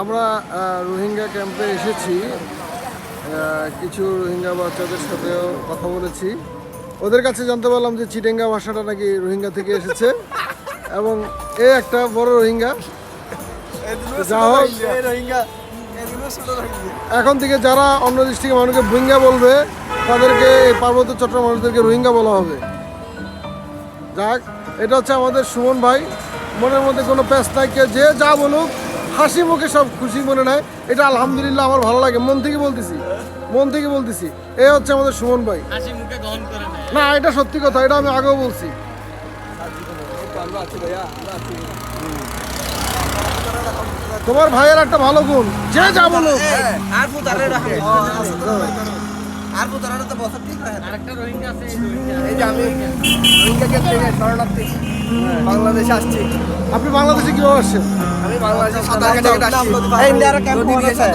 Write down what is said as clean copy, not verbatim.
আমরা রোহিঙ্গা ক্যাম্পে এসেছি। কিছু রোহিঙ্গা বাচ্চাদের সাথেও কথা বলেছি। ওদের কাছে জানতে পারলাম যে চিটেঙ্গা ভাষাটা নাকি রোহিঙ্গা থেকে এসেছে এবং এ একটা বড় রোহিঙ্গা। যা হোক, এখন থেকে যারা অন্য ডিস্ট্রিক্টের মানুষকে রোহিঙ্গা বলবে তাদেরকে এই পার্বত্য চট্টগ্রাম মানুষদেরকে রোহিঙ্গা বলা হবে। যাক, এটা হচ্ছে আমাদের সুমন ভাই। মনের মধ্যে কোনো প্যাঁচ নাই, কে যে যা বলুক হাসি মুখে সব খুশি মনে নেয়। এটা আলহামদুলিল্লাহ আমার ভালো লাগে, মন থেকে বলতেছি। এই হচ্ছে আমাদের সুমন ভাই। না, এটা সত্যি কথা, এটা আমি আগেও বলছি। তোমার ভাইয়ের একটা ভালো গুণ, যে যা বলুক। বাংলাদেশে আসছি। আপনি বাংলাদেশে কিভাবে আসছেন? আমি বাংলাদেশে সাঁতার কেটে আসছি।